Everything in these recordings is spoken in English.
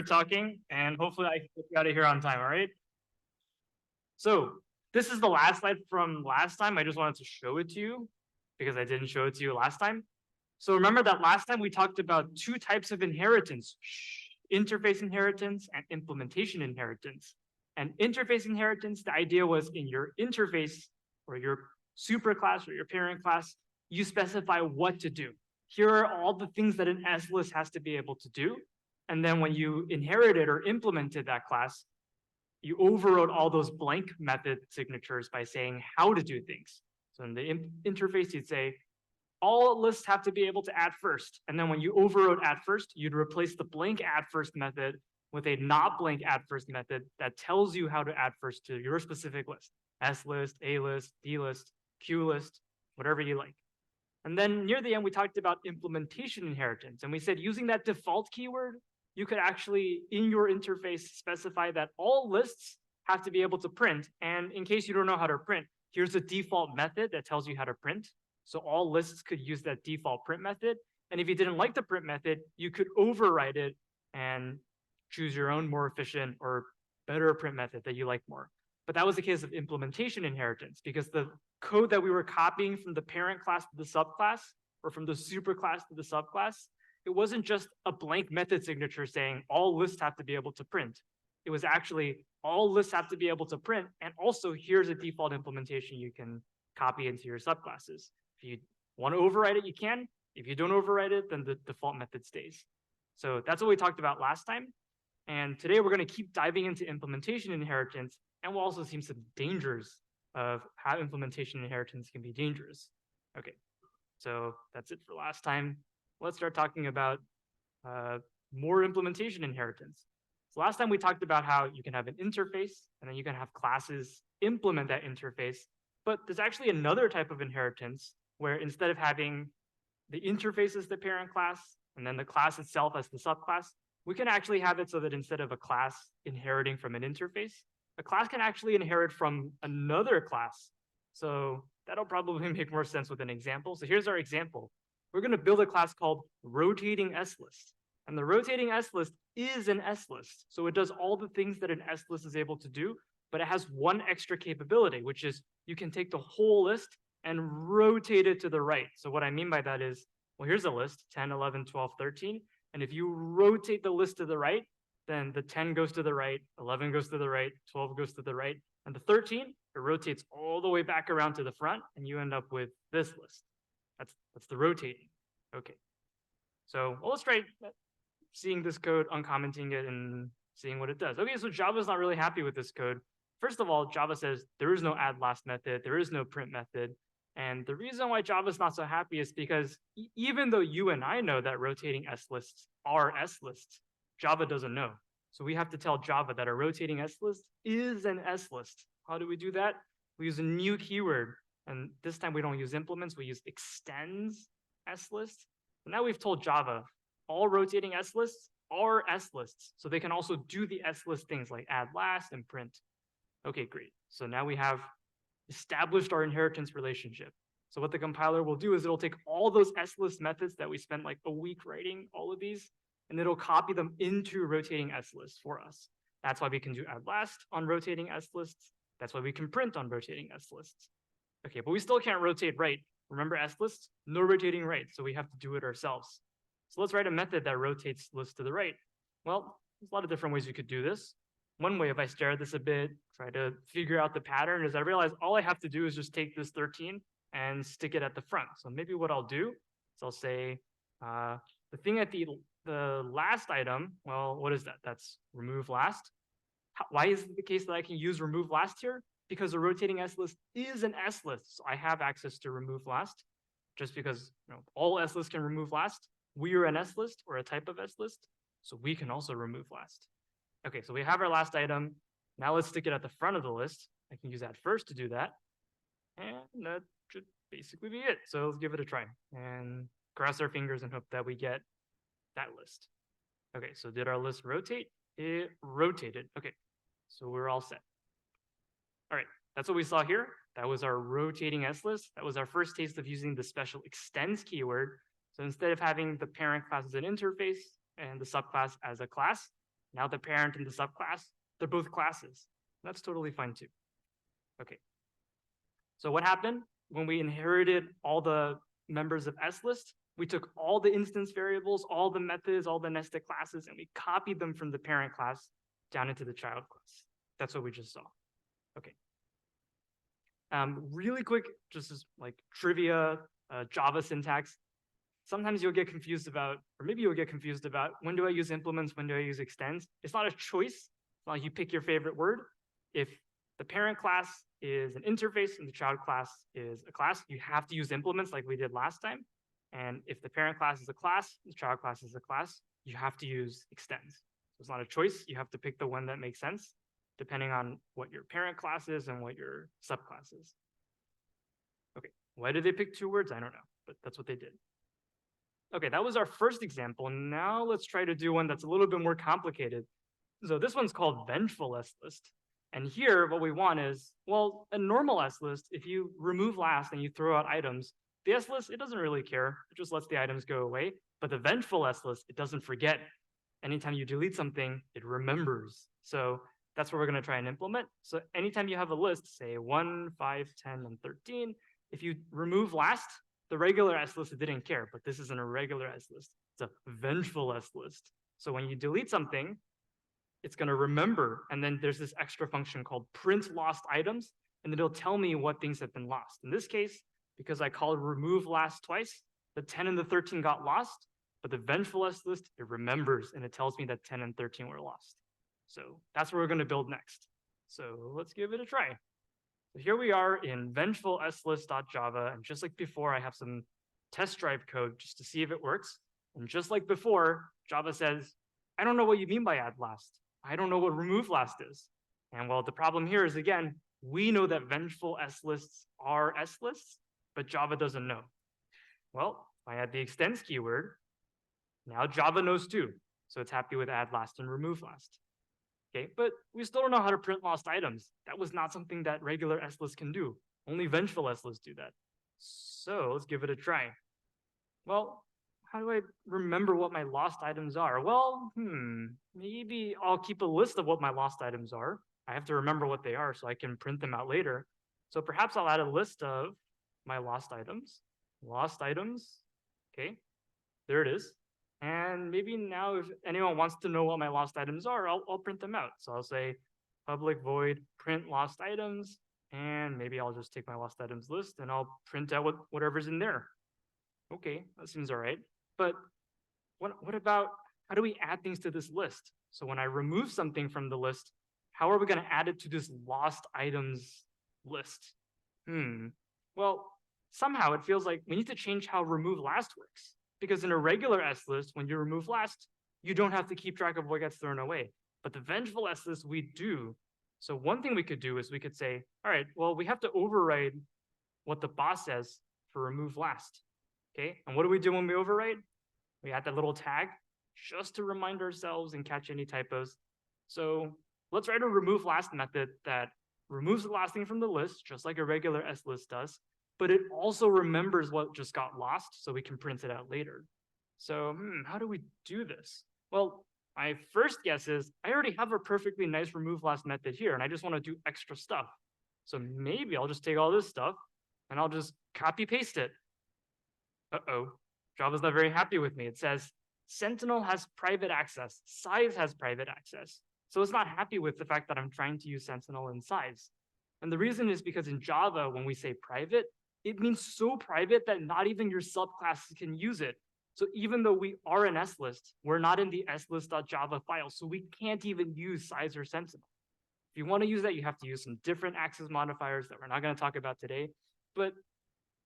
talking, and hopefully I can get you out of here on time, all right? So this is the last slide from last time. I just wanted to show it to you because I didn't show it to you last time. So remember that last time we talked about two types of inheritance, interface inheritance and implementation inheritance. And interface inheritance, the idea was in your interface or your superclass or your parent class, you specify what to do. Here are all the things that an S list has to be able to do. And then when you inherited or implemented that class, you overrode all those blank method signatures by saying how to do things. So in the interface, you'd say, all lists have to be able to add first. And then when you overrode add first, you'd replace the blank add first method with a not blank add first method that tells you how to add first to your specific list. S list, A list, D list, Q list, whatever you like. And then near the end, we talked about implementation inheritance. And we said using that default keyword, you could actually, in your interface, specify that all lists have to be able to print. And in case you don't know how to print, here's a default method that tells you how to print. So all lists could use that default print method. And if you didn't like the print method, you could override it and choose your own more efficient or better print method that you like more. But that was the case of implementation inheritance, because the code that we were copying from the parent class to the subclass, or from the superclass to the subclass, it wasn't just a blank method signature saying all lists have to be able to print. It was actually all lists have to be able to print, and also here's a default implementation you can copy into your subclasses. If you want to override it, you can. If you don't override it, then the default method stays. So that's what we talked about last time. And today we're going to keep diving into implementation inheritance, and we'll also see some dangers of how implementation inheritance can be dangerous. Okay, so that's it for last time. Let's start talking about more implementation inheritance. So last time we talked about how you can have an interface, and then you can have classes implement that interface. But there's actually another type of inheritance where instead of having the interface as the parent class, and then the class itself as the subclass, we can actually have it so that instead of a class inheriting from an interface, a class can actually inherit from another class. So that'll probably make more sense with an example. So here's our example. We're going to build a class called rotating S list. And the rotating S list is an S list. So it does all the things that an S list is able to do, but it has one extra capability, which is you can take the whole list and rotate it to the right. So what I mean by that is, well, here's a list, 10, 11, 12, 13. And if you rotate the list to the right, then the 10 goes to the right, 11 goes to the right, 12 goes to the right, and the 13, it rotates all the way back around to the front, and you end up with this list. That's the rotating. Okay. So well, let's try seeing this code, uncommenting it, and seeing what it does. Okay, so Java's not really happy with this code. First of all, Java says there is no add last method, there is no print method. And the reason why Java's not so happy is because even though you and I know that rotating S lists are S lists, Java doesn't know. So we have to tell Java that a rotating S list is an S list. How do we do that? We use a new keyword. And this time we don't use implements, we use extends S list. And now we've told Java all rotating S lists are S lists. So they can also do the S list things like add last and print. Okay, great. So now we have established our inheritance relationship. So what the compiler will do is it'll take all those S list methods that we spent like a week writing, all of these, and it'll copy them into rotating S lists for us. That's why we can do add last on rotating S lists. That's why we can print on rotating S lists. Okay, but we still can't rotate right. Remember S lists? No rotating right, so we have to do it ourselves. So let's write a method that rotates lists to the right. Well, there's a lot of different ways you could do this. One way, if I stare at this a bit, try to figure out the pattern, is I realize all I have to do is just take this 13 and stick it at the front. So maybe what I'll do is I'll say the thing at the last item, well, what is that? That's remove last. Why is it the case that I can use remove last here? Because a rotating S list is an S list. So I have access to remove last just because all S lists can remove last. We are an S list or a type of S list, so we can also remove last. Okay, so we have our last item. Now let's stick it at the front of the list. I can use add first to do that. And that should basically be it. So let's give it a try and cross our fingers and hope that we get that list. Okay, so did our list rotate? It rotated. Okay, so we're all set. All right, that's what we saw here. That was our rotating S list. That was our first taste of using the special extends keyword. So instead of having the parent class as an interface and the subclass as a class, Now the parent and the subclass, they're both classes. That's totally fine too. Okay. So what happened when we inherited all the members of S-list? We took all the instance variables, all the methods, all the nested classes, and we copied them from the parent class down into the child class. That's what we just saw. Okay. Really quick, just as like trivia, Java syntax. Sometimes you'll get confused about, or maybe you'll get confused about, when do I use implements, when do I use extends? It's not a choice. It's not like you pick your favorite word. If the parent class is an interface and the child class is a class, you have to use implements like we did last time. And if the parent class is a class, the child class is a class, you have to use extends. So it's not a choice. You have to pick the one that makes sense, depending on what your parent class is and what your subclass is. Okay, why did they pick two words? I don't know, but that's what they did. Okay, that was our first example. Now let's try to do one that's a little bit more complicated. So this one's called vengeful S-list. And here, what we want is, well, a normal S-list, if you remove last and you throw out items, the S-list, it doesn't really care. It just lets the items go away. But the vengeful S-list, it doesn't forget. Anytime you delete something, it remembers. So that's what we're going to try and implement. So anytime you have a list, say 1, 5, 10, and 13, if you remove last, the regular S-list, it didn't care, but this isn't a regular S-list. It's a vengeful S-list. So when you delete something, it's going to remember. And then there's this extra function called print lost items, and it'll tell me what things have been lost. In this case, because I called remove last twice, the 10 and the 13 got lost, but the vengeful S-list, it remembers, and it tells me that 10 and 13 were lost. So that's what we're going to build next. So let's give it a try. So here we are in vengeful slist.java, and just like before, I have some test drive code just to see if it works. And just like before, Java says, I don't know what you mean by add last. I don't know what remove last is. And well, the problem here is, again, we know that vengeful S-lists are S-lists, but Java doesn't know. Well, if I add the extends keyword, now Java knows too. So it's happy with add last and remove last. Okay, but we still don't know how to print lost items. That was not something that regular S-lists can do. Only vengeful S-lists do that. So let's give it a try. Well, how do I remember what my lost items are? Well, maybe I'll keep a list of what my lost items are. I have to remember what they are so I can print them out later. So perhaps I'll add a list of my lost items. Lost items, okay, there it is. And maybe now if anyone wants to know what my lost items are, I'll print them out. So I'll say public void print lost items, and maybe I'll just take my lost items list and I'll print out whatever's in there. Okay, that seems all right. But what about, how do we add things to this list? So when I remove something from the list, how are we going to add it to this lost items list? Well, somehow it feels like we need to change how remove last works. Because in a regular S-list, when you remove last, you don't have to keep track of what gets thrown away. But the vengeful S-list, we do. So one thing we could do is we could say, all right, well, we have to override what the boss says for remove last. Okay, and what do we do when we overwrite? We add that little tag just to remind ourselves and catch any typos. So let's write a remove last method that removes the last thing from the list, just like a regular S-list does, but it also remembers what just got lost so we can print it out later. So how do we do this? Well, my first guess is I already have a perfectly nice remove last method here, and I just want to do extra stuff. So maybe I'll just take all this stuff and I'll just copy paste it. Uh-oh, Java's not very happy with me. It says Sentinel has private access, Size has private access. So it's not happy with the fact that I'm trying to use Sentinel in Size. And the reason is because in Java, when we say private, it means so private that not even your subclasses can use it. So even though we are an S-list, we're not in the slist.java file, so we can't even use Size or Sentinel. If you want to use that, you have to use some different access modifiers that we're not going to talk about today. But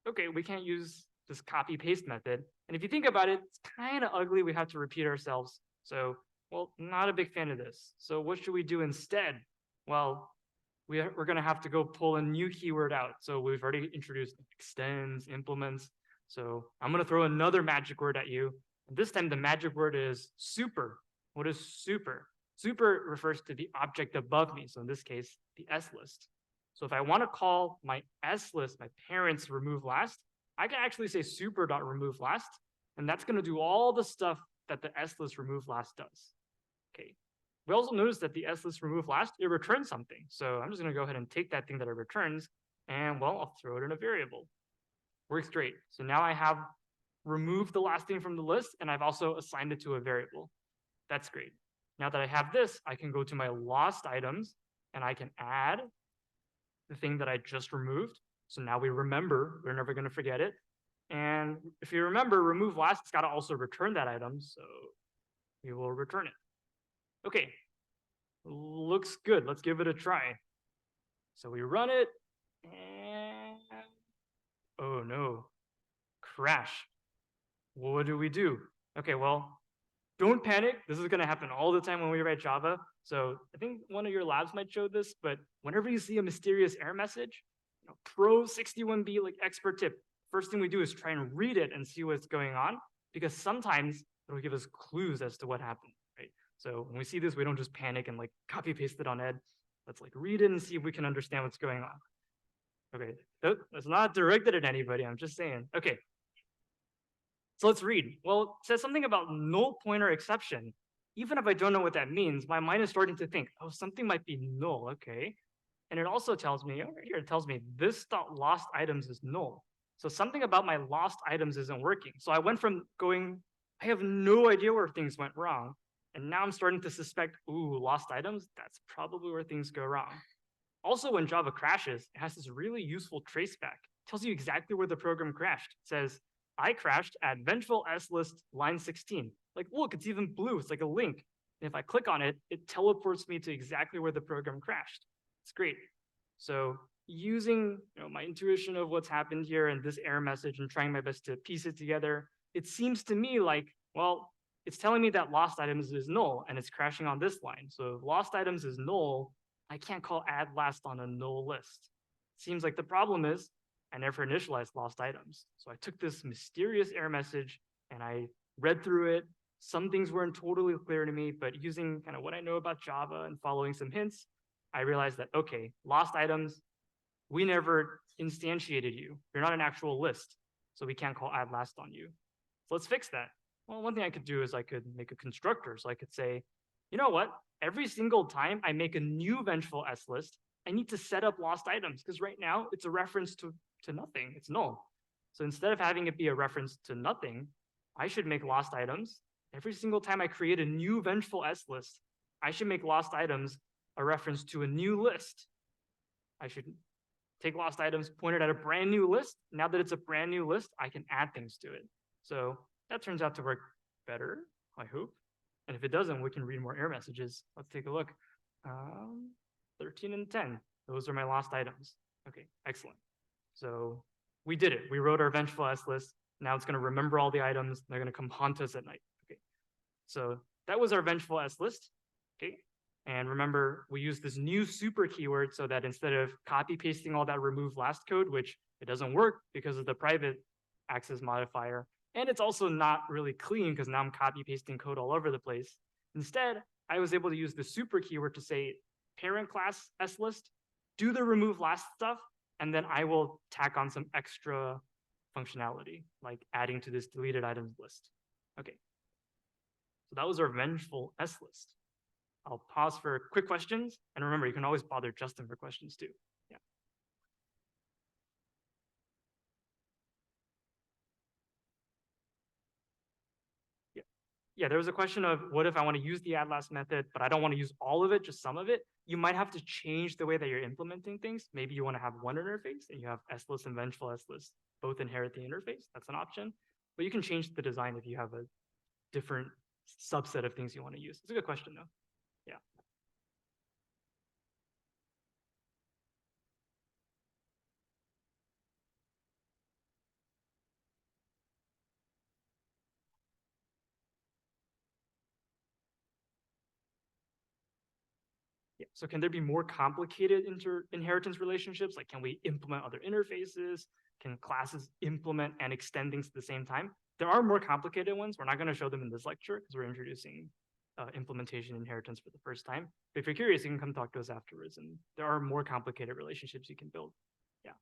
okay, we can't use this copy paste method. And if you think about it, it's kind of ugly. We have to repeat ourselves. So, well, not a big fan of this. So what should we do instead? Well, we're going to have to go pull a new keyword out. So we've already introduced extends, implements. So I'm going to throw another magic word at you. And this time the magic word is super. What is super? Super refers to the object above me. So in this case, the S-list. So if I want to call my S-list, my parents remove last, I can actually say super.remove last, and that's going to do all the stuff that the S-list remove last does. Okay. we also noticed that the slist remove last, it returns something. So I'm just going to go ahead and take that thing that it returns, and well, I'll throw it in a variable. Works great. So now I have removed the last thing from the list, and I've also assigned it to a variable. That's great. Now that I have this, I can go to my lost items, and I can add the thing that I just removed. So now we remember, we're never going to forget it. And if you remember, remove last, it's got to also return that item. So we will return it. Okay, looks good. Let's give it a try. So we run it, and oh no, crash. What do we do? Okay, well, don't panic. This is going to happen all the time when we write Java. So I think one of your labs might show this, but whenever you see a mysterious error message, pro 61B like expert tip, first thing we do is try and read it and see what's going on, because sometimes it'll give us clues as to what happened, right? So when we see this, we don't just panic and like copy paste it on Ed. Let's like read it and see if we can understand what's going on. Okay, that's not directed at anybody. I'm just saying. Okay, so let's read. Well, it says something about null pointer exception. Even if I don't know what that means, my mind is starting to think, oh, something might be null, okay? And it also tells me, over here, it tells me this dot lost items is null. So something about my lost items isn't working. So I went from going, I have no idea where things went wrong. And now I'm starting to suspect, ooh, lost items, that's probably where things go wrong. Also, when Java crashes, it has this really useful traceback. It tells you exactly where the program crashed. It says, I crashed at vengeful slist line 16. Like, look, it's even blue. It's like a link. And if I click on it, it teleports me to exactly where the program crashed. It's great. So using my intuition of what's happened here and this error message and trying my best to piece it together, it seems to me like, well, it's telling me that lost items is null and it's crashing on this line. So if lost items is null, I can't call add last on a null list. Seems like the problem is I never initialized lost items. So I took this mysterious error message and I read through it. Some things weren't totally clear to me, but using kind of what I know about Java and following some hints, I realized that, okay, lost items, we never instantiated you. You're not an actual list, so we can't call add last on you. So let's fix that. Well, one thing I could do is I could make a constructor. So I could say, you know what? Every single time I make a new vengeful S list, I need to set up lost items, because right now it's a reference to nothing. It's null. So instead of having it be a reference to nothing, I should make lost items. Every single time I create a new vengeful S list, I should make lost items a reference to a new list. I should take lost items, point it at a brand new list. Now that it's a brand new list, I can add things to it. So that turns out to work better, I hope. And if it doesn't, we can read more error messages. Let's take a look. 13 and 10, those are my lost items. Okay, excellent. So we did it. We wrote our vengeful S list. Now it's going to remember all the items. They're going to come haunt us at night. Okay, so that was our vengeful S list. Okay, and remember, we use this new super keyword so that instead of copy pasting all that remove last code, which it doesn't work because of the private access modifier, and it's also not really clean because now I'm copy pasting code all over the place. Instead, I was able to use the super keyword to say parent class S list, do the remove last stuff, and then I will tack on some extra functionality, like adding to this deleted items list. Okay, so that was our vengeful S list. I'll pause for quick questions. And remember, you can always bother Justin for questions too. Yeah. Yeah. Yeah, there was a question of what if I want to use the add last method, but I don't want to use all of it, just some of it. You might have to change the way that you're implementing things. Maybe you want to have one interface and you have S-list and vengeful S-list both inherit the interface. That's an option. But you can change the design if you have a different subset of things you want to use. It's a good question though. Yeah. Yeah. So can there be more complicated inheritance relationships? Like, can we implement other interfaces? Can classes implement and extend things at the same time? There are more complicated ones. We're not going to show them in this lecture because we're introducing implementation inheritance for the first time. But if you're curious, you can come talk to us afterwards. And there are more complicated relationships you can build. Yeah.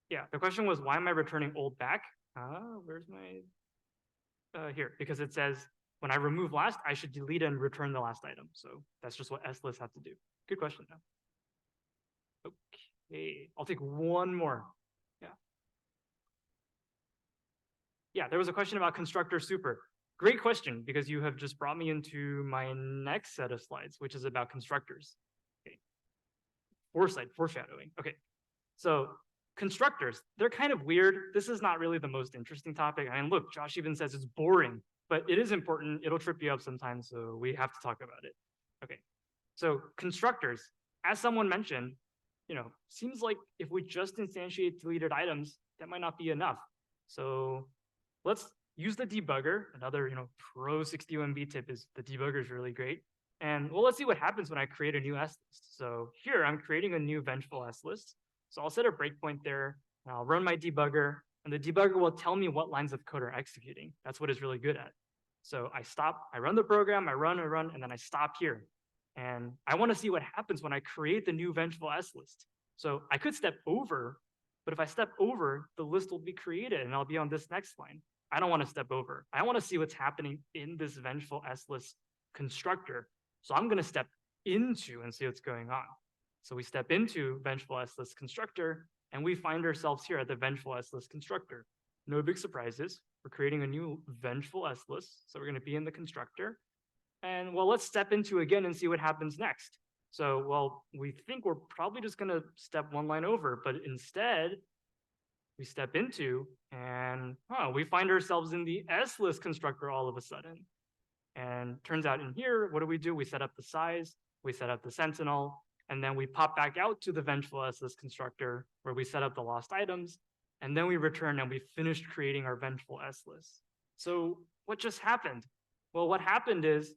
Yeah. The question was, why am I returning old back? Where's my here, because it says when I remove last, I should delete and return the last item. So that's just what S-lists have to do. Good question, though. Okay, I'll take one more. Yeah, there was a question about constructor super. Great question, because you have just brought me into my next set of slides, which is about constructors. Okay. Foreshadowing. Okay, so constructors, they're kind of weird. This is not really the most interesting topic. I mean, look, Josh even says it's boring, but it is important. It'll trip you up sometimes, so we have to talk about it. Okay, so constructors, as someone mentioned, seems like if we just instantiate deleted items, that might not be enough. So let's use the debugger. Another, pro 61B tip is the debugger is really great. And well, let's see what happens when I create a new S list. So here I'm creating a new vengeful S list. So I'll set a breakpoint there, and I'll run my debugger, and the debugger will tell me what lines of code are executing. That's what it's really good at. So I stop, I run the program, I run, and then I stop here. And I want to see what happens when I create the new vengeful S list. So I could step over, but if I step over, the list will be created, and I'll be on this next line. I don't want to step over. I want to see what's happening in this vengeful S list constructor. So I'm going to step into and see what's going on. So we step into vengeful S list constructor, and we find ourselves here at the vengeful S list constructor. No big surprises. We're creating a new vengeful S list. So we're going to be in the constructor. And well, let's step into again and see what happens next. So, well, we think we're probably just going to step one line over, but instead, we step into and we find ourselves in the S list constructor all of a sudden. And turns out in here, what do? We set up the size, we set up the sentinel, and then we pop back out to the vengeful S list constructor where we set up the lost items, and then we return and we finished creating our vengeful S list. So what just happened? Well, what happened is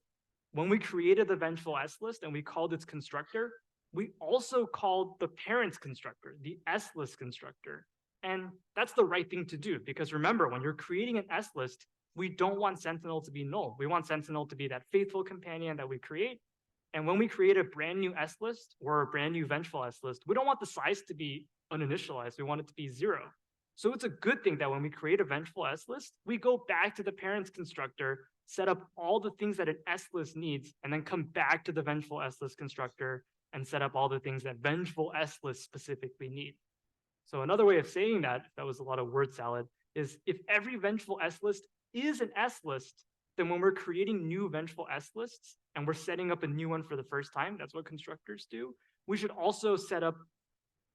when we created the vengeful S list and we called its constructor, we also called the parent's constructor, the S list constructor. And that's the right thing to do, because remember, when you're creating an S list, we don't want Sentinel to be null. We want Sentinel to be that faithful companion that we create. And when we create a brand new S list or a brand new vengeful S list, we don't want the size to be uninitialized. We want it to be 0. So it's a good thing that when we create a vengeful S list, we go back to the parent's constructor, set up all the things that an S list needs, and then come back to the vengeful S list constructor and set up all the things that vengeful S lists specifically need. So another way of saying that, if that was a lot of word salad, is if every vengeful S list is an S list, then when we're creating new vengeful S lists and we're setting up a new one for the first time, that's what constructors do, we should also set up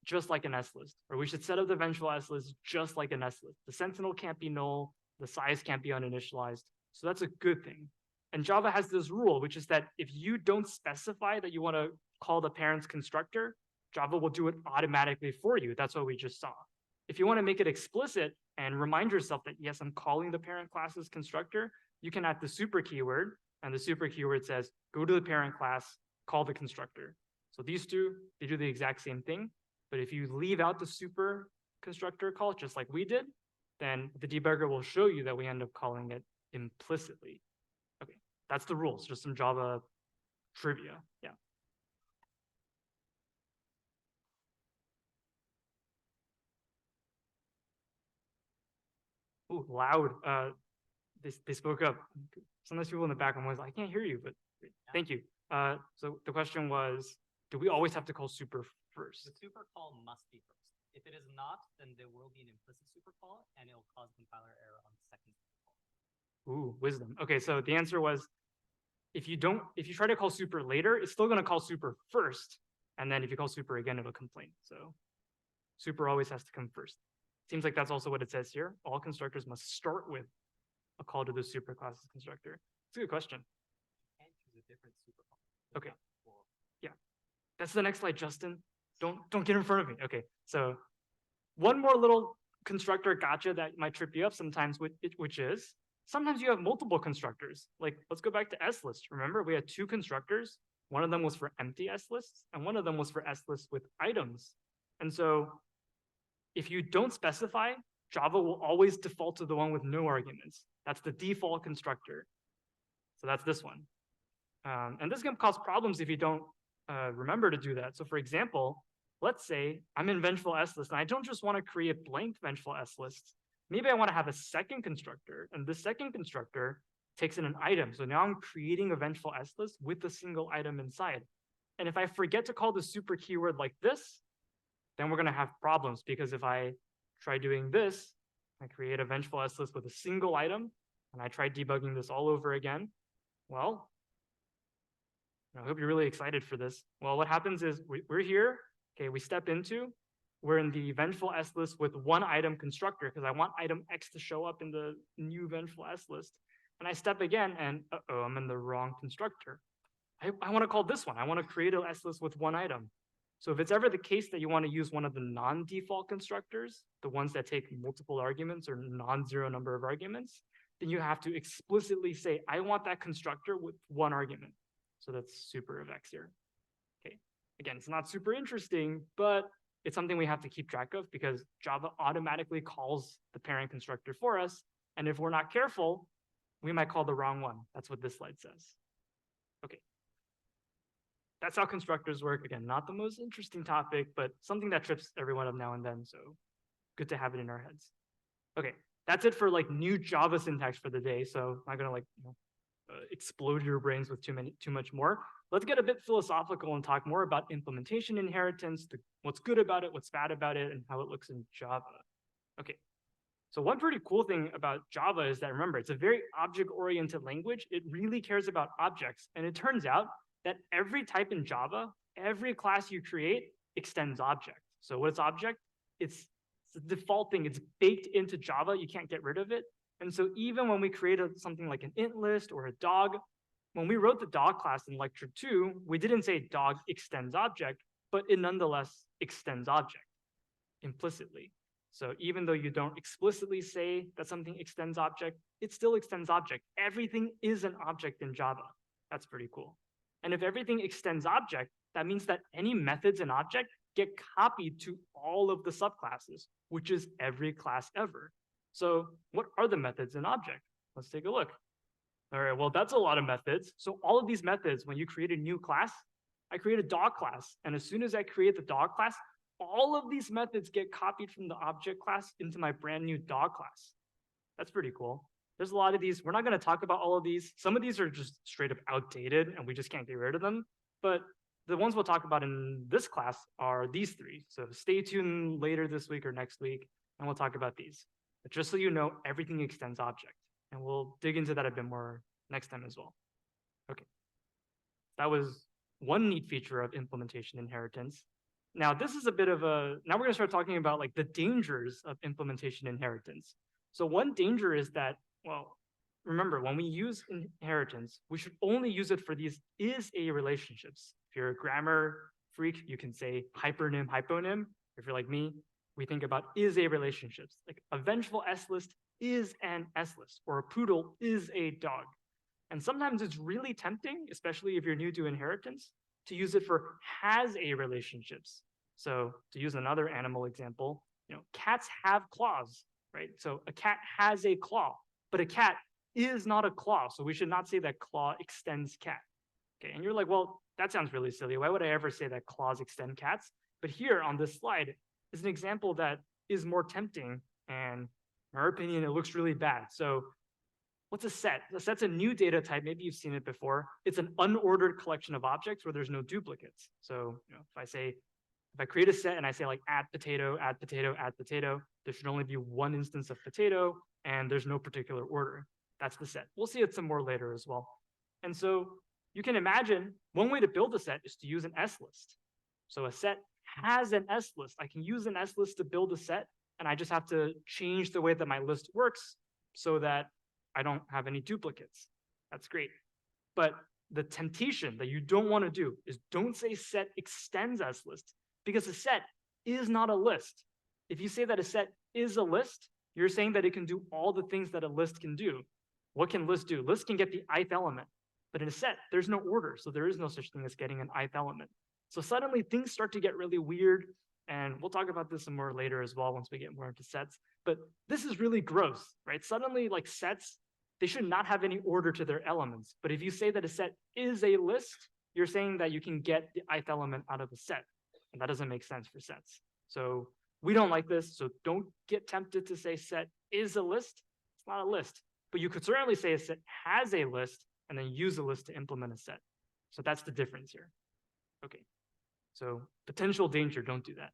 just like an S list, or we should set up the vengeful S list just like an S list. The sentinel can't be null, the size can't be uninitialized, so that's a good thing. And Java has this rule, which is that if you don't specify that you want to call the parent's constructor, Java will do it automatically for you. That's what we just saw. If you want to make it explicit and remind yourself that, yes, I'm calling the parent class's constructor, you can add the super keyword, and the super keyword says, go to the parent class, call the constructor. So these two, they do the exact same thing. But if you leave out the super constructor call, just like we did, then the debugger will show you that we end up calling it implicitly. Okay, that's the rules, just some Java trivia, yeah. Ooh, loud. They spoke up. Sometimes people in the background was like, I can't hear you, but thank you. So the question was, do we always have to call super first? The super call must be first. If it is not, then there will be an implicit super call, and it will cause compiler error on the second super call. Ooh, wisdom. Okay, so the answer was, if you try to call super later, it's still going to call super first, and then if you call super again, it'll complain. So super always has to come first. Seems like that's also what it says here. All constructors must start with a call to the super class's constructor. It's a good question. You can't choose a different super call. Okay. Yeah. That's the next slide, Justin. Don't get in front of me. Okay. So one more little constructor gotcha that might trip you up sometimes, which is sometimes you have multiple constructors. Like, let's go back to S list. Remember, we had 2 constructors. One of them was for empty S lists, and one of them was for S lists with items. And so if you don't specify, Java will always default to the one with no arguments. That's the default constructor. So that's this one. And this can cause problems if you don't remember to do that. So for example, let's say I'm in vengeful S list, and I don't just want to create blank vengeful S lists, maybe I want to have a second constructor, and the second constructor takes in an item. So now I'm creating a vengeful S list with a single item inside. And if I forget to call the super keyword like this, then we're going to have problems, because if I try doing this, I create a vengeful S list with a single item, and I try debugging this all over again, well, I hope you're really excited for this. Well, what happens is we're here, okay, we step into, we're in the vengeful S list with one item constructor, because I want item X to show up in the new vengeful S list. And I step again, and uh-oh, I'm in the wrong constructor. I want to call this one. I want to create an S list with one item. So if it's ever the case that you want to use one of the non-default constructors, the ones that take multiple arguments or non-zero number of arguments, then you have to explicitly say, I want that constructor with one argument. So that's super of X here. Okay. Again, it's not super interesting, but it's something we have to keep track of, because Java automatically calls the parent constructor for us. And if we're not careful, we might call the wrong one. That's what this slide says. Okay. That's how constructors work. Again, not the most interesting topic, but something that trips everyone up now and then. So good to have it in our heads. Okay, that's it for like new Java syntax for the day. So I'm not gonna like explode your brains with too much more. Let's get a bit philosophical and talk more about implementation inheritance, what's good about it, what's bad about it, and how it looks in Java. Okay. So one pretty cool thing about Java is that, remember, it's a very object-oriented language. It really cares about objects. And it turns out that every type in Java, every class you create extends object. So what's object? It's the default thing. It's baked into Java. You can't get rid of it. And so even when we created something like an int list or a dog, when we wrote the dog class in lecture 2, we didn't say dog extends object, but it nonetheless extends object implicitly. So even though you don't explicitly say that something extends object, it still extends object. Everything is an object in Java. That's pretty cool. And if everything extends object, that means that any methods in object get copied to all of the subclasses, which is every class ever. So what are the methods in object? Let's take a look. All right, well, that's a lot of methods. So all of these methods, when you create a new class, I create a dog class. And as soon as I create the dog class, all of these methods get copied from the object class into my brand new dog class. That's pretty cool. There's a lot of these. We're not going to talk about all of these. Some of these are just straight up outdated and we just can't get rid of them. But the ones we'll talk about in this class are these three. So stay tuned later this week or next week, and we'll talk about these. But just so you know, everything extends object. And we'll dig into that a bit more next time as well. Okay. That was one neat feature of implementation inheritance. Now, this is a bit of a, now we're going to start talking about like the dangers of implementation inheritance. So one danger is that, well, remember, when we use inheritance, we should only use it for these is-a relationships. If you're a grammar freak, you can say hypernym, hyponym. If you're like me, we think about is-a relationships. Like a vengeful S list is an S list, or a poodle is a dog. And sometimes it's really tempting, especially if you're new to inheritance, to use it for has-a relationships. So to use another animal example, cats have claws, right? So a cat has a claw, but a cat is not a claw. So we should not say that claw extends cat. Okay, and you're like, well, that sounds really silly. Why would I ever say that claws extend cats? But here on this slide is an example that is more tempting, and in our opinion, it looks really bad. So what's a set? A set's a new data type. Maybe you've seen it before. It's an unordered collection of objects where there's no duplicates. So if I create a set and I say like add potato, add potato, add potato, there should only be one instance of potato, and there's no particular order. That's the set. We'll see it some more later as well. And so you can imagine one way to build a set is to use an S list. So a set has an S list. I can use an S list to build a set, and I just have to change the way that my list works so that I don't have any duplicates. That's great. But the temptation that you don't want to do is don't say set extends S list, because a set is not a list. If you say that a set is a list, you're saying that it can do all the things that a list can do. What can list do? List can get the ith element. But in a set, there's no order, so there is no such thing as getting an ith element. So suddenly things start to get really weird, and we'll talk about this some more later as well once we get more into sets. But this is really gross, right? Suddenly, like sets, they should not have any order to their elements. But if you say that a set is a list, you're saying that you can get the ith element out of a set. And that doesn't make sense for sets. So We don't like this, so don't get tempted to say set is a list. It's not a list, but you could certainly say a set has a list and then use a list to implement a set. So that's the difference here. Okay, so potential danger, don't do that.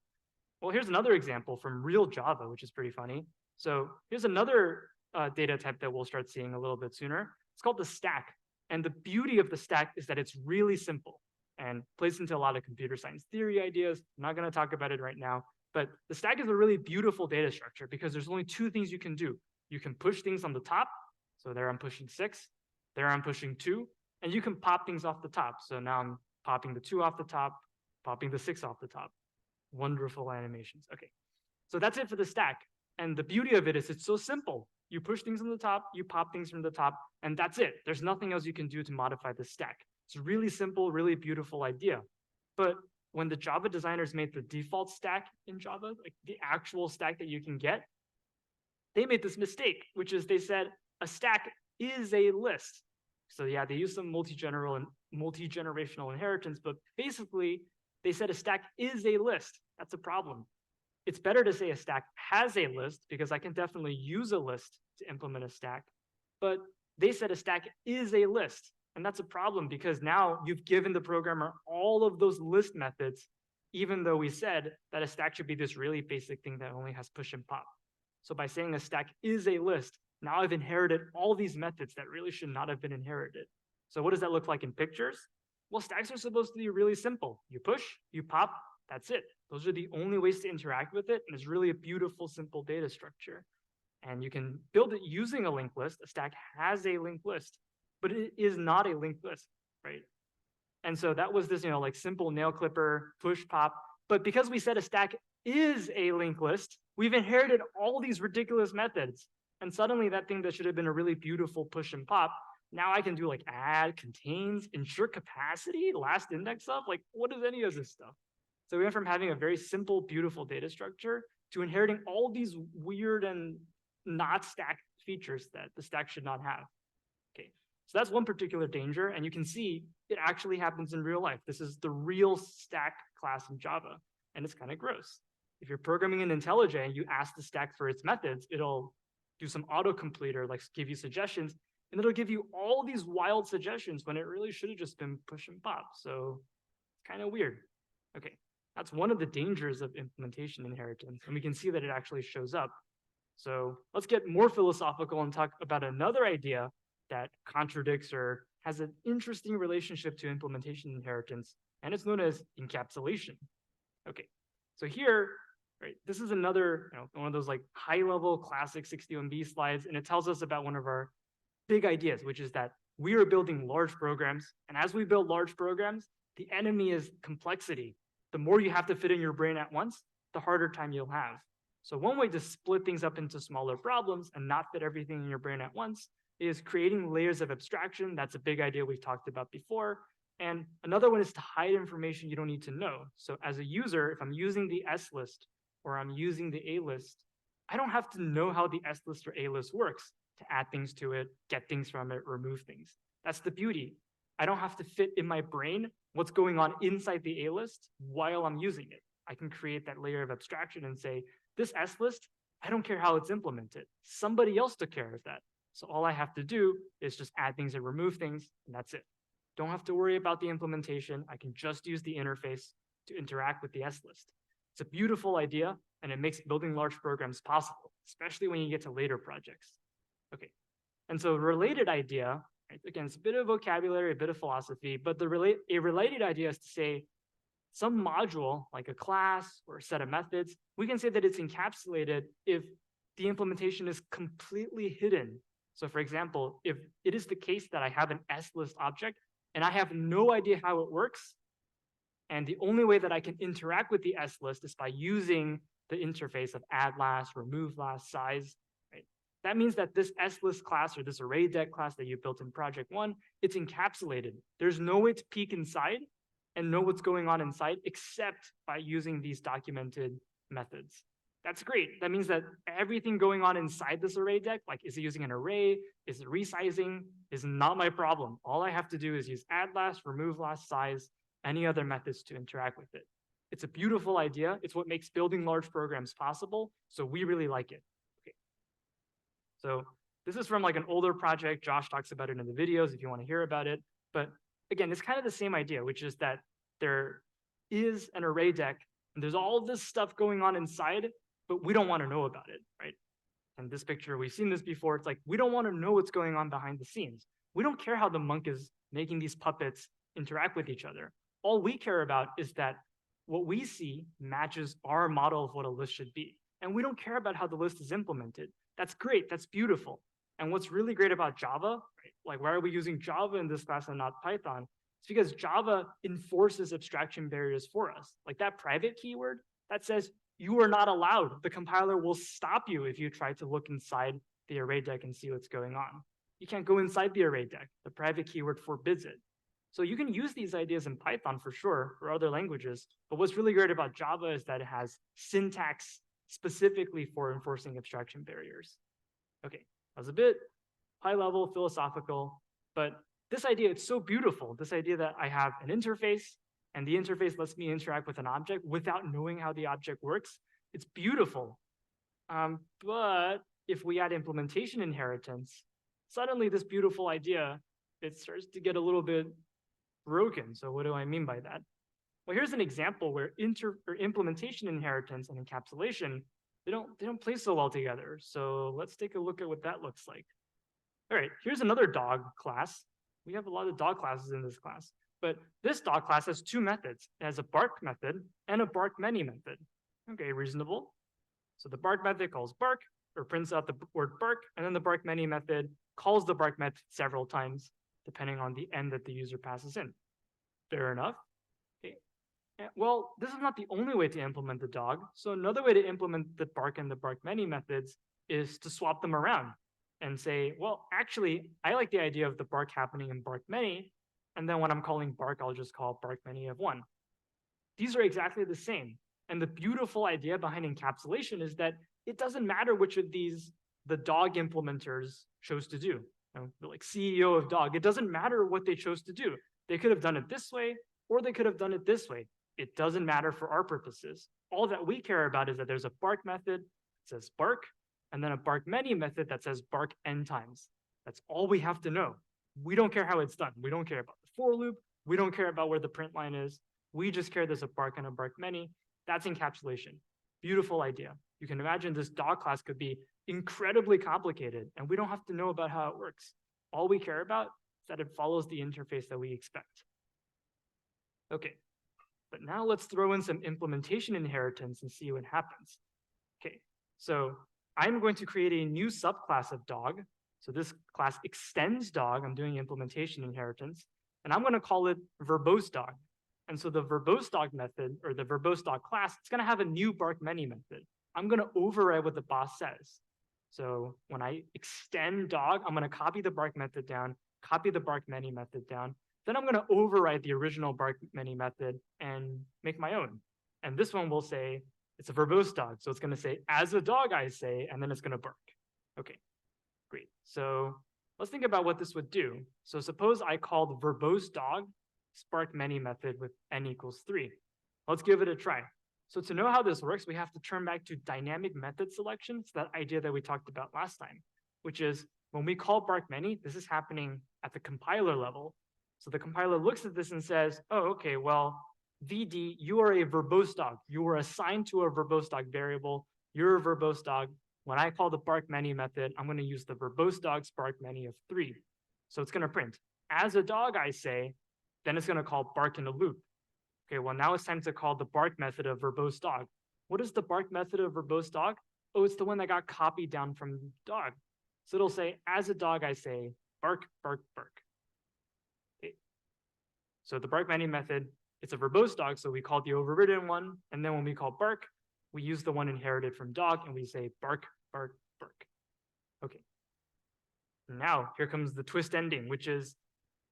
Well, here's another example from real Java, which is pretty funny. So here's another data type that we'll start seeing a little bit sooner. It's called the stack. And the beauty of the stack is that it's really simple and plays into a lot of computer science theory ideas. I'm not going to talk about it right now, but the stack is a really beautiful data structure because there's only two things you can do. You can push things on the top. So there I'm pushing 6. There I'm pushing 2. And you can pop things off the top. So now I'm popping the 2 off the top, popping the 6 off the top. Wonderful animations. Okay, so that's it for the stack. And the beauty of it is it's so simple. You push things on the top, you pop things from the top, and that's it. There's nothing else you can do to modify the stack. It's a really simple, really beautiful idea. But when the Java designers made the default stack in Java, like the actual stack that you can get, they made this mistake, which is they said a stack is a list. So yeah, they use some multi-generational inheritance, but basically they said a stack is a list. That's a problem. It's better to say a stack has a list because I can definitely use a list to implement a stack. But they said a stack is a list. And that's a problem because now you've given the programmer all of those list methods, even though we said that a stack should be this really basic thing that only has push and pop. So by saying a stack is a list, now I've inherited all these methods that really should not have been inherited. So what does that look like in pictures? Well, stacks are supposed to be really simple. You push, you pop, that's it. Those are the only ways to interact with it, and it's really a beautiful, simple data structure. And you can build it using a linked list. A stack has a linked list, but it is not a linked list, right? And so that was this, like simple nail clipper, push, pop. But because we said a stack is a linked list, we've inherited all these ridiculous methods. And suddenly that thing that should have been a really beautiful push and pop, now I can do like add, contains, ensure capacity, last index of, like what is any of this stuff? So we went from having a very simple, beautiful data structure to inheriting all these weird and not stacked features that the stack should not have. Okay, so that's one particular danger, and you can see it actually happens in real life. This is the real stack class in Java, and it's kind of gross. If you're programming in IntelliJ and you ask the stack for its methods, it'll do some autocomplete or like give you suggestions, and it'll give you all these wild suggestions when it really should have just been push and pop. So it's kind of weird. Okay, that's one of the dangers of implementation inheritance, and we can see that it actually shows up. So let's get more philosophical and talk about another idea that contradicts or has an interesting relationship to implementation inheritance, and it's known as encapsulation. Okay, so here, right, this is another, one of those like high-level classic 61B slides, and it tells us about one of our big ideas, which is that we are building large programs, and as we build large programs, the enemy is complexity. The more you have to fit in your brain at once, the harder time you'll have. So one way to split things up into smaller problems and not fit everything in your brain at once is creating layers of abstraction. That's a big idea we've talked about before. And another one is to hide information you don't need to know. So as a user, if I'm using the S list or I'm using the A list, I don't have to know how the S list or A list works to add things to it, get things from it, remove things. That's the beauty. I don't have to fit in my brain what's going on inside the A list while I'm using it. I can create that layer of abstraction and say, this S list, I don't care how it's implemented. Somebody else took care of that. So all I have to do is just add things and remove things, and that's it. Don't have to worry about the implementation. I can just use the interface to interact with the S list. It's a beautiful idea, and it makes building large programs possible, especially when you get to later projects. Okay, and so related idea, right, again, it's a bit of vocabulary, a bit of philosophy, but a related idea is to say some module, like a class or a set of methods, we can say that it's encapsulated if the implementation is completely hidden. So for example, if it is the case that I have an S-list object and I have no idea how it works, and the only way that I can interact with the S-list is by using the interface of add last, remove last, size, right? That means that this S-list class or this array deck class that you built in project 1, it's encapsulated. There's no way to peek inside and know what's going on inside except by using these documented methods. That's great. That means that everything going on inside this array deck, like is it using an array, is it resizing, is not my problem. All I have to do is use add last, remove last, size, any other methods to interact with it. It's a beautiful idea. It's what makes building large programs possible. So we really like it. Okay. So this is from like an older project. Josh talks about it in the videos if you want to hear about it. But again, it's kind of the same idea, which is that there is an array deck and there's all this stuff going on inside, but we don't want to know about it, right? And this picture, we've seen this before. It's like, we don't want to know what's going on behind the scenes. We don't care how the monk is making these puppets interact with each other. All we care about is that what we see matches our model of what a list should be. And we don't care about how the list is implemented. That's great, that's beautiful. And what's really great about Java, right? Like why are we using Java in this class and not Python? It's because Java enforces abstraction barriers for us. Like that private keyword that says you are not allowed. The compiler will stop you if you try to look inside the array deck and see what's going on. You can't go inside the array deck. The private keyword forbids it. So you can use these ideas in Python for sure, or other languages, but what's really great about Java is that it has syntax specifically for enforcing abstraction barriers. Okay, that was a bit high level, philosophical, but this idea, it's so beautiful. This idea that I have an interface and the interface lets me interact with an object without knowing how the object works. It's beautiful. But if we add implementation inheritance, suddenly this beautiful idea, it starts to get a little bit broken. So what do I mean by that? Well, here's an example where implementation inheritance and encapsulation, they don't play so well together. So let's take a look at what that looks like. All right, here's another dog class. We have a lot of dog classes in this class, but this dog class has two methods. It has a bark method and a bark many method. Okay, reasonable. So the bark method calls bark or prints out the word bark, and then the bark many method calls the bark method several times, depending on the end that the user passes in. Fair enough. Okay. Well, this is not the only way to implement the dog. So another way to implement the bark and the bark many methods is to swap them around and say, well, actually, I like the idea of the bark happening in bark many, and then when I'm calling bark, I'll just call bark many of one. These are exactly the same. And the beautiful idea behind encapsulation is that it doesn't matter which of these the dog implementers chose to do. The like CEO of dog, it doesn't matter what they chose to do. They could have done it this way, or they could have done it this way. It doesn't matter for our purposes. All that we care about is that there's a bark method that says bark, and then a bark many method that says bark n times. That's all we have to know. We don't care how it's done. We don't care about the for loop. We don't care about where the print line is. We just care there's a bark and a bark many. That's encapsulation. Beautiful idea. You can imagine this dog class could be incredibly complicated, and we don't have to know about how it works. All we care about is that it follows the interface that we expect. Okay, but now let's throw in some implementation inheritance and see what happens. Okay, so I'm going to create a new subclass of dog. So this class extends dog. I'm doing implementation inheritance, and I'm going to call it verbose dog. And so the verbose dog method, or the verbose dog class, it's going to have a new bark many method. I'm going to override what the boss says. So when I extend dog, I'm going to copy the bark method down, copy the bark many method down. Then I'm going to override the original bark many method and make my own. And this one will say it's a verbose dog. So it's going to say, as a dog, I say, and then it's going to bark. Okay, great. So let's think about what this would do. So suppose I called verbose dog spark many method with n equals 3. Let's give it a try. So to know how this works, we have to turn back to dynamic method selection. It's that idea that we talked about last time, which is when we call bark many, this is happening at the compiler level. So the compiler looks at this and says, oh, okay, well, VD, you are a verbose dog. You were assigned to a verbose dog variable. You're a verbose dog. When I call the bark many method, I'm going to use the verbose dog spark many of 3. So it's going to print, as a dog, I say, then it's going to call bark in a loop. Okay, well, now it's time to call the bark method of verbose dog. What is the bark method of verbose dog? Oh, it's the one that got copied down from dog. So it'll say, as a dog, I say, bark, bark, bark. Okay. So the bark many method, it's a verbose dog, so we call the overridden one. And then when we call bark, we use the one inherited from dog, and we say bark, bark, bark. Okay. Now, here comes the twist ending, which is,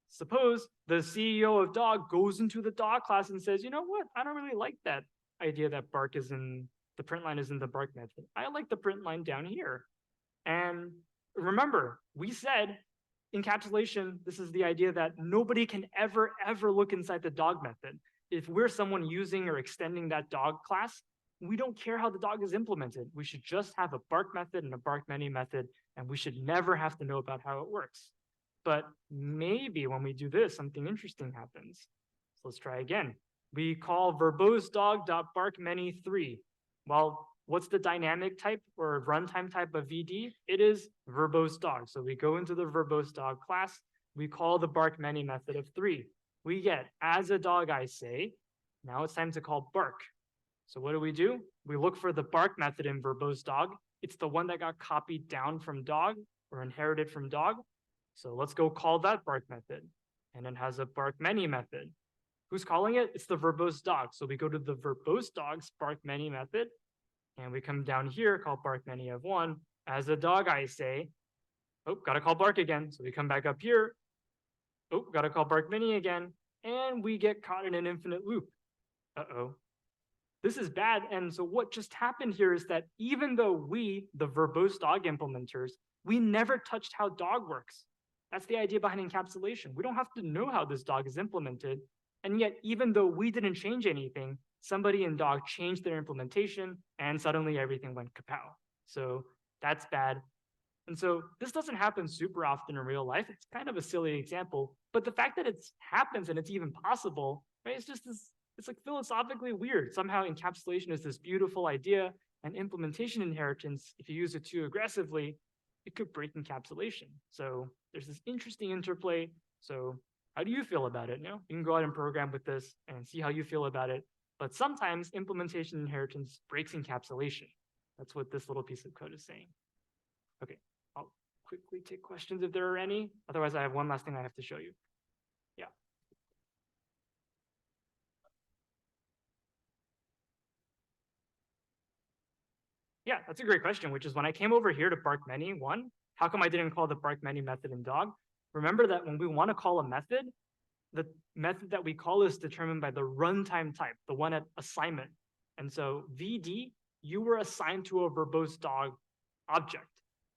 suppose the CEO of dog goes into the dog class and says, you know what? I don't really like that idea that bark is in, the print line is in the bark method. I like the print line down here. And remember, we said encapsulation, this is the idea that nobody can ever look inside the dog method. if we're someone using or extending that dog class, we don't care how the dog is implemented. We should just have a bark method and a bark many method, and we should never have to know about how it works. But maybe when we do this, something interesting happens. So let's try again. We call verbose dog.bark many 3. Well, what's the dynamic type or runtime type of VD? It is verbose dog. So we go into the verbose dog class. We call the bark many method of 3. We get as a dog I say. Now it's time to call bark. So what do? We look for the bark method in verbose dog. It's the one that got copied down from dog or inherited from dog. So let's go call that bark method. And it has a bark many method. Who's calling it? It's the verbose dog. So we go to the verbose dog's bark many method. And we come down here, call bark many of 1. As a dog I say, oh, gotta call bark again. So we come back up here. Oh, gotta call bark many again. And we get caught in an infinite loop. Uh-oh. This is bad. And so what just happened here is that even though we, the verbose dog implementers, we never touched how dog works. That's the idea behind encapsulation. We don't have to know how this dog is implemented. And yet, even though we didn't change anything, somebody in dog changed their implementation and suddenly everything went kapow. So that's bad. And so this doesn't happen super often in real life. It's kind of a silly example, but the fact that it happens and it's even possible, right? It's just this, it's like philosophically weird. Somehow encapsulation is this beautiful idea, and implementation inheritance, if you use it too aggressively, it could break encapsulation. So there's this interesting interplay. So how do you feel about it? You know, you can go out and program with this and see how you feel about it. But sometimes implementation inheritance breaks encapsulation. That's what this little piece of code is saying. Okay, I'll quickly take questions if there are any. Otherwise, I have one last thing I have to show you. Yeah. Yeah, that's a great question, which is when I came over here to bark many 1, how come I didn't call the bark many method in dog? Remember that when we want to call a method, the method that we call is determined by the runtime type, the one at assignment. And so VD, you were assigned to a verbose dog object.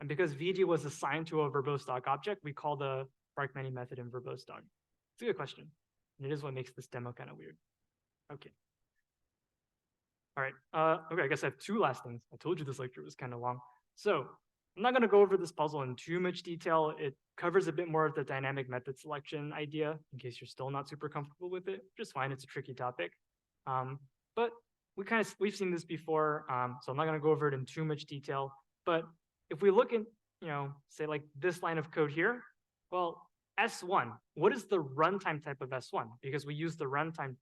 And because VD was assigned to a verbose dog object, we call the bark many method in verbose dog. It's a good question. And it is what makes this demo kind of weird. Okay. All right. Okay, I guess I have 2 last things. I told you this lecture was kind of long. So I'm not going to go over this puzzle in too much detail. It covers a bit more of the dynamic method selection idea, in case you're still not super comfortable with it, which is fine. It's a tricky topic. But we've seen this before, so I'm not going to go over it in too much detail. But if we look at, say like this line of code here, well, S1, what is the runtime type of S1? Because we use the runtime.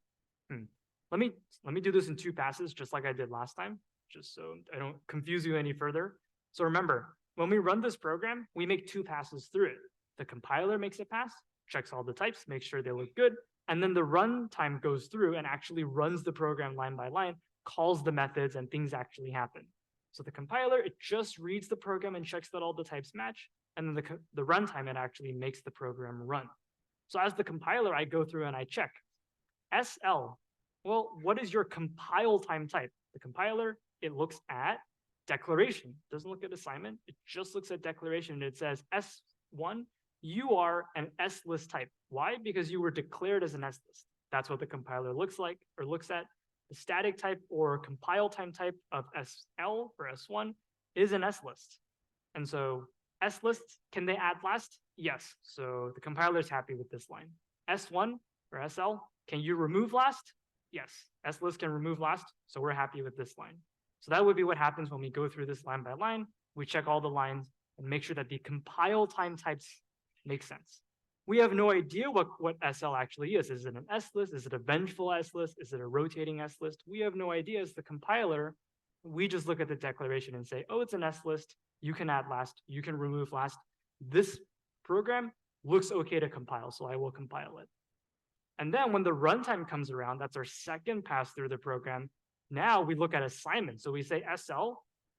Let me do this in 2 passes, just like I did last time, just so I don't confuse you any further. So remember, when we run this program, we make 2 passes through it. The compiler makes a pass, checks all the types, makes sure they look good, and then the runtime goes through and actually runs the program line by line, calls the methods, and things actually happen. So the compiler, it just reads the program and checks that all the types match, and then the runtime, it actually makes the program run. So as the compiler, I go through and I check. SL, well, what is your compile time type? The compiler, it looks at declaration. It doesn't look at assignment. It just looks at declaration, and it says S1, you are an S-list type. Why? Because you were declared as an S-list. That's what the compiler looks like or looks at. The static type or compile time type of SL or S1 is an S-list. And so S-lists, can they add last? Yes. So the compiler is happy with this line. S1 or SL, can you remove last? Yes. S-list can remove last, so we're happy with this line. So that would be what happens when we go through this line by line. We check all the lines and make sure that the compile time types make sense. We have no idea what SL actually is. Is it an S-list? Is it a vengeful S-list? Is it a rotating S-list? We have no idea as the compiler. We just look at the declaration and say, oh, it's an S-list. You can add last. You can remove last. This program looks okay to compile, so I will compile it. And then when the runtime comes around, that's our second pass through the program. Now we look at assignment. So we say SL,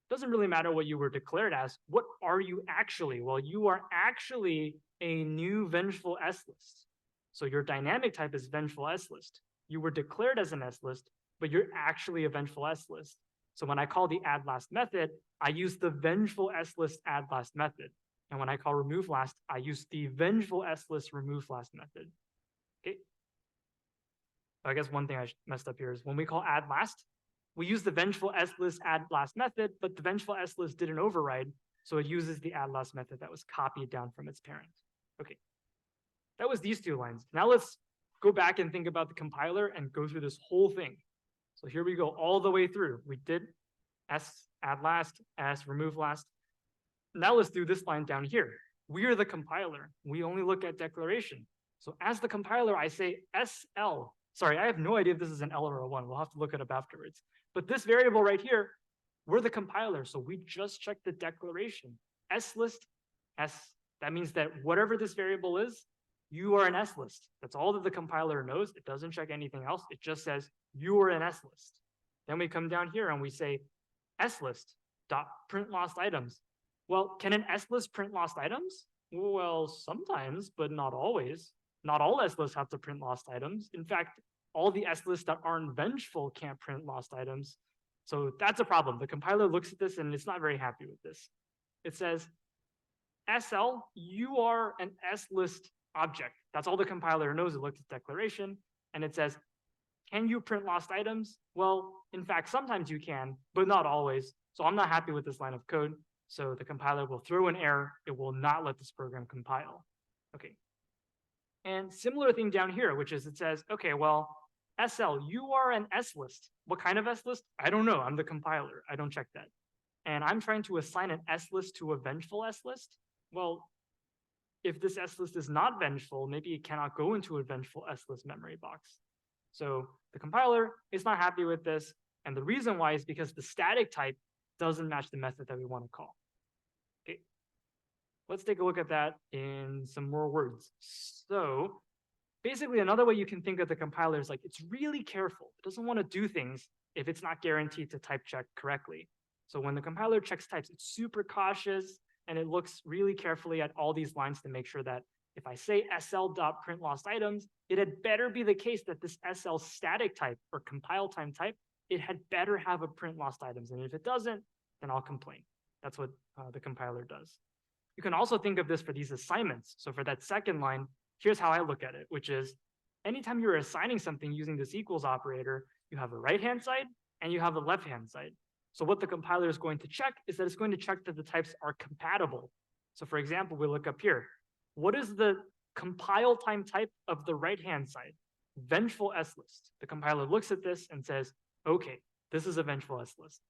doesn't really matter what you were declared as. What are you actually? Well, you are actually a new vengeful S-list. So your dynamic type is vengeful S-list. You were declared as an S-list, but you're actually a vengeful S-list. So when I call the add last method, I use the vengeful S-list add last method. And when I call remove last, I use the vengeful S-list remove last method. Okay. I guess one thing I messed up here is when we call add last, we use the vengeful slist add last method, but the vengeful slist didn't override, so it uses the add last method that was copied down from its parent. Okay, that was these two lines. Now let's go back and think about the compiler and go through this whole thing. So here we go all the way through. We did s add last, s remove last. Now let's do this line down here. We are the compiler. We only look at declaration. So as the compiler, I say SL. Sorry, I have no idea if this is an L or a 1. We'll have to look it up afterwards. But this variable right here, we're the compiler. So we just check the declaration. slist, S. That means that whatever this variable is, you are an slist. That's all that the compiler knows. It doesn't check anything else. It just says you are an slist. Then we come down here and we say slist dot print lost items. Well, can an slist print lost items? Well, sometimes, but not always. Not all slists have to print lost items. In fact, all the slists that aren't vengeful can't print lost items. So that's a problem. The compiler looks at this and it's not very happy with this. It says, SL, you are an slist object. That's all the compiler knows. It looked at declaration and it says, can you print lost items? Well, in fact, sometimes you can, but not always. So I'm not happy with this line of code. So the compiler will throw an error. It will not let this program compile. Okay. And similar thing down here, which is it says, okay, well, SL, you are an slist. What kind of slist? I don't know. I'm the compiler. I don't check that. And I'm trying to assign an slist to a vengeful slist. Well, if this slist is not vengeful, maybe it cannot go into a vengeful slist memory box. So the compiler is not happy with this. And the reason why is because the static type doesn't match the method that we want to call. Okay, let's take a look at that in some more words. So basically, another way you can think of the compiler is like it's really careful. It doesn't want to do things if it's not guaranteed to type check correctly. So when the compiler checks types, it's super cautious and it looks really carefully at all these lines to make sure that if I say sl.print lost items, it had better be the case that this sl static type or compile time type, it had better have a print lost items. And if it doesn't, then I'll complain. That's what the compiler does. You can also think of this for these assignments. So for that second line, here's how I look at it, which is anytime you're assigning something using this equals operator, you have a right-hand side and you have a left-hand side. So what the compiler is going to check is that it's going to check that the types are compatible. So for example, we look up here. What is the compile time type of the right-hand side? Vengeful slist. The compiler looks at this and says, okay, this is a vengeful slist.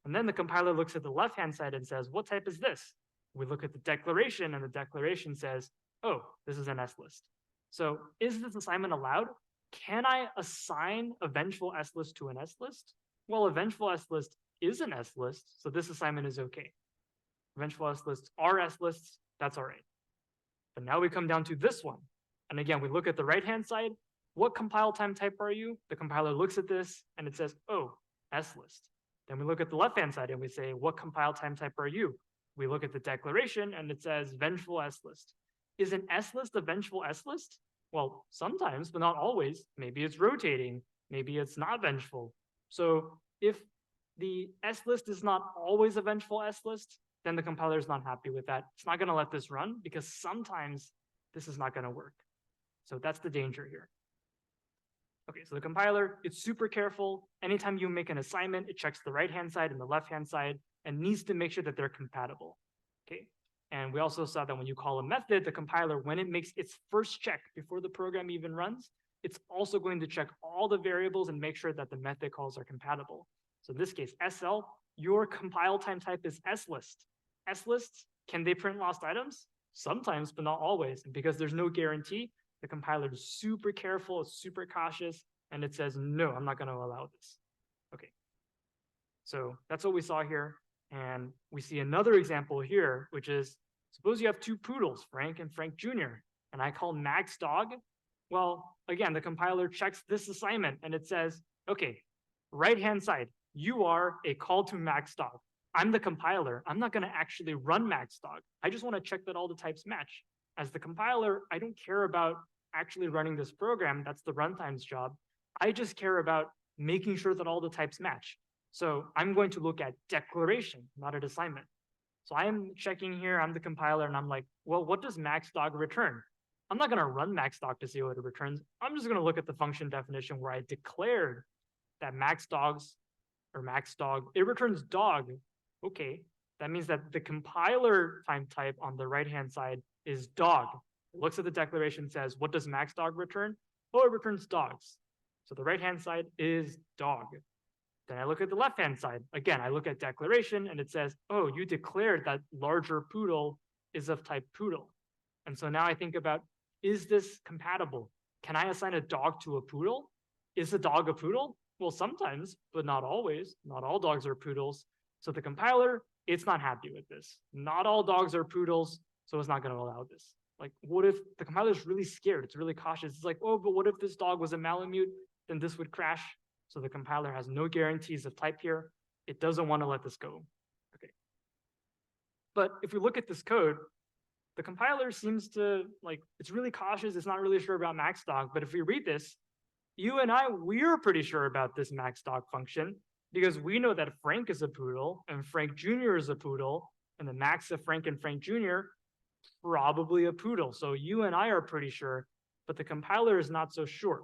And then the compiler looks at the left-hand side and says, what type is this? We look at the declaration and the declaration says, oh, this is an slist. So is this assignment allowed? Can I assign a vengeful slist to an slist? Well, a vengeful slist is an slist, so this assignment is okay. Vengeful slists are slists, that's all right. But now we come down to this one. And again, we look at the right-hand side. What compile time type are you? The compiler looks at this and it says, oh, slist. Then we look at the left-hand side and we say, what compile time type are you? We look at the declaration and it says vengeful slist. Is an slist a vengeful slist? Well, sometimes, but not always. Maybe it's rotating. Maybe it's not vengeful. So if the slist is not always a vengeful slist, then the compiler is not happy with that. It's not going to let this run because sometimes this is not going to work. So that's the danger here. Okay, so the compiler, it's super careful. Anytime you make an assignment, it checks the right-hand side and the left-hand side and needs to make sure that they're compatible. Okay, and we also saw that when you call a method, the compiler, when it makes its first check before the program even runs, it's also going to check all the variables and make sure that the method calls are compatible. So in this case, SL, your compile time type is slist. Slists, can they print lost items? Sometimes, but not always. And because there's no guarantee, the compiler is super careful, it's super cautious, and it says, no, I'm not going to allow this. Okay. So that's what we saw here. And we see another example here, which is, suppose you have two poodles, Frank and Frank Jr., and I call Max dog. Well, again, the compiler checks this assignment and it says, okay, right-hand side, you are a call to Max dog. I'm the compiler. I'm not going to actually run Max dog. I just want to check that all the types match. As the compiler, I don't care about actually running this program. That's the runtime's job. I just care about making sure that all the types match. So I'm going to look at declaration, not at assignment. So I'm checking here, I'm the compiler, and I'm like, well, what does Max dog return? I'm not gonna run maxdog to see what it returns. I'm just gonna look at the function definition where I declared that maxdogs or maxdog, it returns dog. Okay, that means that the compiler time type on the right-hand side is dog. It looks at the declaration, says, what does maxdog return? Oh, it returns dogs. So the right-hand side is dog. Then I look at the left-hand side. Again, I look at declaration and it says, oh, you declared that larger poodle is of type poodle. And so now I think about, is this compatible? Can I assign a dog to a poodle? Is a dog a poodle? Well, sometimes, but not always. Not all dogs are poodles. So the compiler, it's not happy with this. Not all dogs are poodles, so it's not going to allow this. Like, what if the compiler is really scared? It's really cautious. It's like, oh, but what if this dog was a Malamute? Then this would crash. So the compiler has no guarantees of type here. It doesn't want to let this go. Okay. But if we look at this code, the compiler seems to, like, it's really cautious. It's not really sure about maxdog. But if we read this, you and I, we're pretty sure about this maxdog function because we know that Frank is a poodle and Frank Jr. is a poodle, and the max of Frank and Frank Jr. probably a poodle. So you and I are pretty sure, but the compiler is not so sure.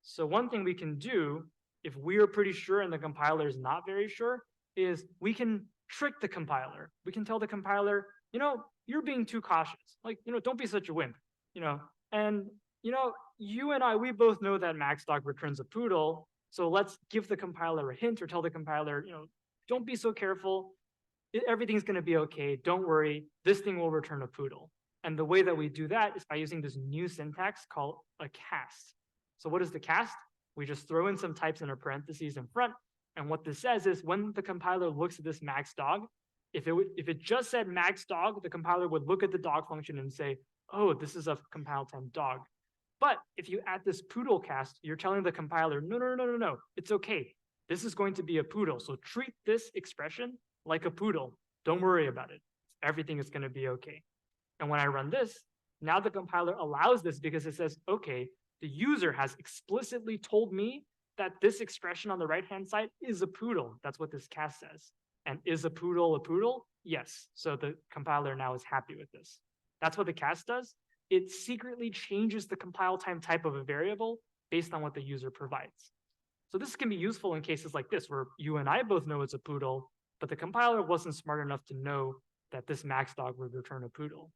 So one thing we can do, if we are pretty sure and the compiler is not very sure, is we can trick the compiler. We can tell the compiler, you know, you're being too cautious. Like, you know, don't be such a wimp, you know, and you know, you and I, we both know that maxdog returns a poodle. So let's give the compiler a hint or tell the compiler, you know, don't be so careful. Everything's going to be okay. Don't worry. This thing will return a poodle. And the way that we do that is by using this new syntax called a cast. So what is the cast? We just throw in some types in a parentheses in front. And what this says is when the compiler looks at this maxdog, if it just said maxdog, the compiler would look at the dog function and say, oh, this is a compile time dog. But if you add this poodle cast, you're telling the compiler, no, it's okay. This is going to be a poodle. So treat this expression like a poodle. Don't worry about it. Everything is going to be okay. And when I run this, now the compiler allows this because it says, okay, the user has explicitly told me that this expression on the right-hand side is a poodle. That's what this cast says. And is a poodle a poodle? Yes. So the compiler now is happy with this. That's what the cast does. It secretly changes the compile time type of a variable based on what the user provides. So this can be useful in cases like this, where you and I both know it's a poodle, but the compiler wasn't smart enough to know that this maxdog would return a poodle.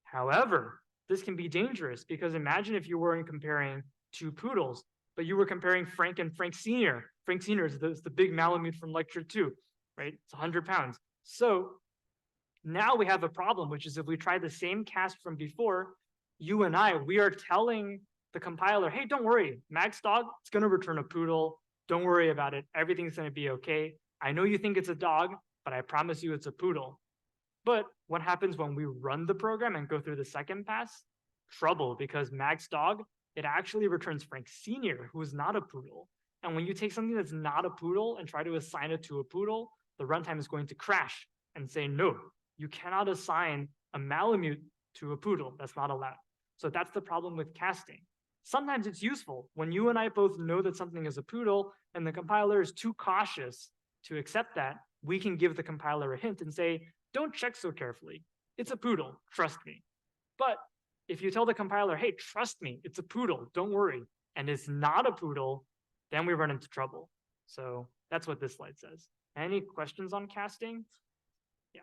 However, this can be dangerous because imagine if you weren't comparing two poodles, but you were comparing Frank and Frank Sr. Frank Sr. is the big Malamute from lecture 2, right? It's 100 pounds. So now we have a problem, which is if we try the same cast from before, you and I, we are telling the compiler, hey, don't worry, maxdog, it's going to return a poodle. Don't worry about it. Everything's going to be okay. I know you think it's a dog, but I promise you it's a poodle. But what happens when we run the program and go through the second pass? Trouble, because maxdog, it actually returns Frank Sr., who is not a poodle. And when you take something that's not a poodle and try to assign it to a poodle, the runtime is going to crash and say, no, you cannot assign a Malamute to a poodle. That's not allowed. So that's the problem with casting. Sometimes it's useful when you and I both know that something is a poodle and the compiler is too cautious to accept that, we can give the compiler a hint and say, don't check so carefully. It's a poodle, trust me. But if you tell the compiler, hey, trust me, it's a poodle, don't worry, and it's not a poodle, then we run into trouble. So that's what this slide says. Any questions on casting? Yeah.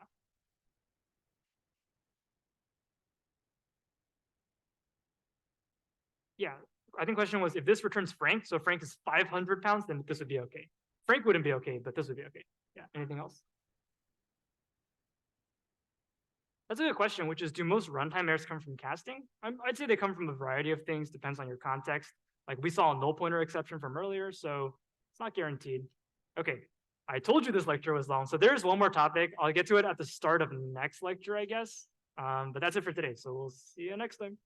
Yeah, I think the question was if this returns Frank, so Frank is 500 pounds, then this would be okay. Frank wouldn't be okay, but this would be okay. Yeah, anything else? That's a good question, which is, do most runtime errors come from casting? I'd say they come from a variety of things, depends on your context. Like we saw a null pointer exception from earlier, so it's not guaranteed. Okay, I told you this lecture was long, so there's one more topic. I'll get to it at the start of next lecture, I guess. But that's it for today, so we'll see you next time.